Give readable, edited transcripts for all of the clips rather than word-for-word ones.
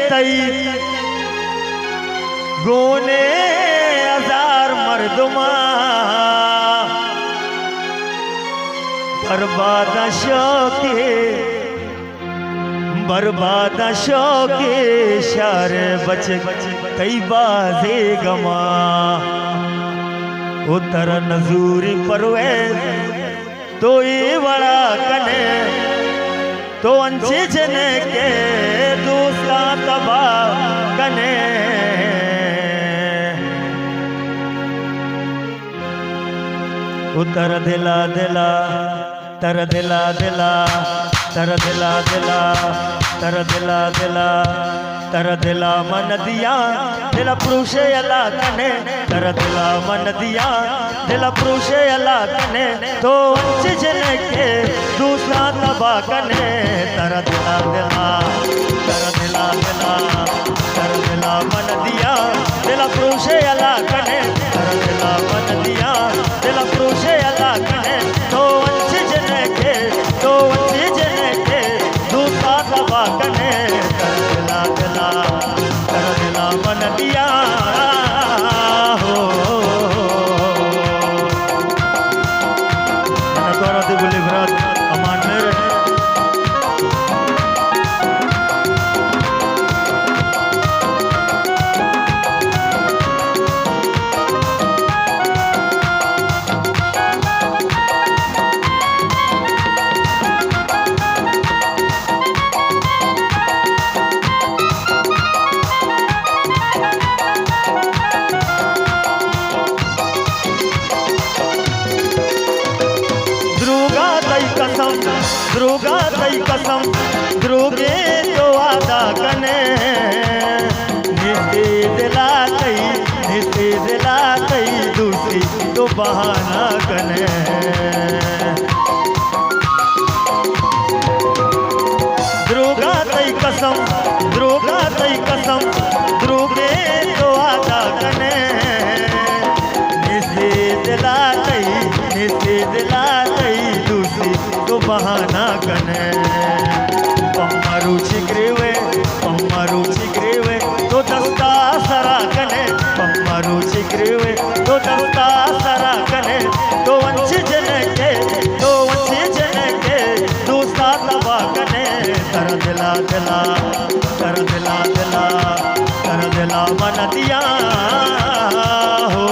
तई गोने हजार मर्दमा बर्बाद शौके शार बच कई बाजे गमा उतर नजूरी परवेज तो ये बड़ा कने तो अंचे जने के दूसरा तबा कने उतर दिला दिला तर दिला दिला तर दिला दिला तर दिला दिला तर दिला मन दिया दिला पुरुष अला कने तर दिला मन दिया दिला पुरुष अला कने तो अंचे जने के दूसरा तबा कने तर दिला दिला तर दिला दिला तर दिला मन दिया दिला पुरुष अला कने तर दिला मन दिया दिला पुरुष अला कने तो अंचे जने के तो अंचे जने के दूसरा तबा कने तर दिला दिला तर दिला मन दिया हो गौरव बोले भरत अमान मेरे ध्रुगा तई कसम ध्रुगे तो वादा कने निस्ते दिला तई दूसरी तो बहाना कने ध्रुगा तई कसम ध्रुगे तो वादा कने निस्ते दिला तई दूसरी तो बहाना कने पम्मारू छिग्रेवे तो दस्ता सरा कने पम्मारू छिग्रेवे तो दस्ता सरा कने तो वंच जने के दूसरा तबा कने कर दिला दिला कर दिला दिला कर दिला मन दिया हो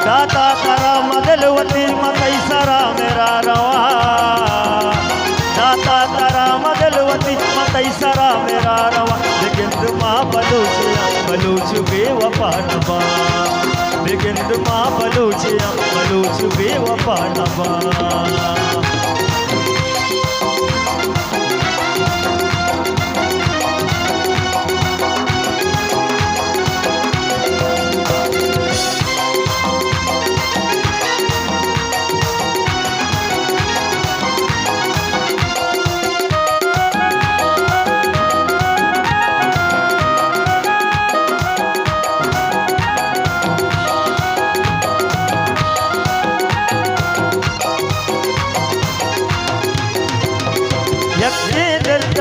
दाता तारा मदलवती मतई सरा मेरा रवा दाता तारा मदलवती मतई सरा मेरा रवा बिगिंद माँ बलूच बेवफा नबा बिगिंद माँ बलूच बेवफा नबा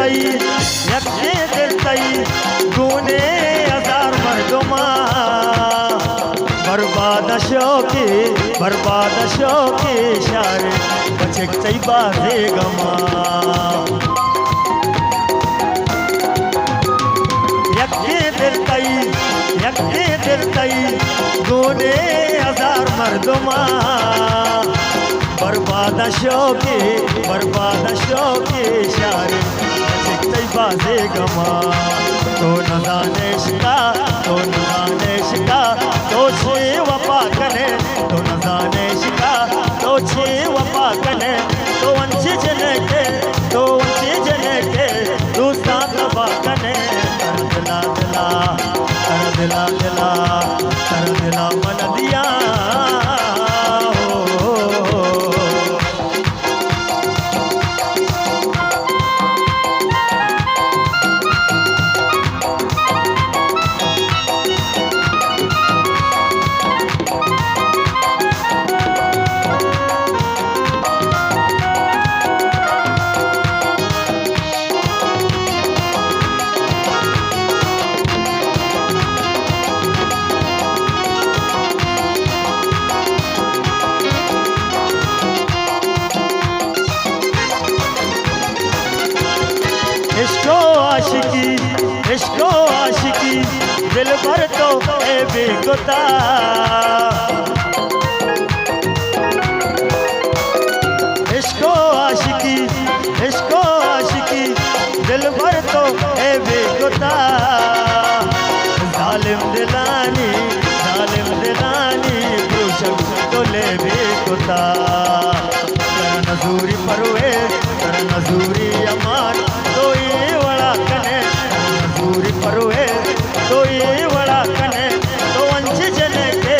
यक्षे दिल तई गोने हजार मर्दमा बर्बाद शौके शार बचे कई बाजे गमा यक्षे दिल तई गोने हजार मर्दमा बर्बाद शौके शार बाजे गमा तो न जाने शिका तो न जाने शिका तो छे वफा कने तो न जाने शिका तो छे वफा कने तो वंशी जने के तो वंशी जने के तू साथ वफा कने कर दिला दिला कर दिला दिला कर दिला मन दिया इश्को आशिकी दिल भर तो ए बेगुता इश्को आशिकी दिल भर तो ए बेगुता जालिम दिलानी पुरुषक तो ले बेगुता कर नजूरी परवे कर नजूरी अमान तो ये वड़ा कने नजूरी परवे तो ये वड़ा कने तो वंशी जने के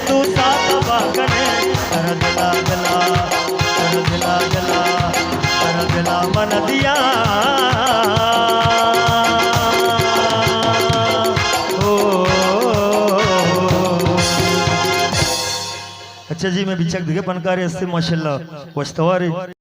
तू साथ बाकने कर दिला दिला कर दिला दिला कर दिला मन दिया अच्छा जी मैं बिचक दिखे बनकारी असते माशाल्लाह वस्तवारी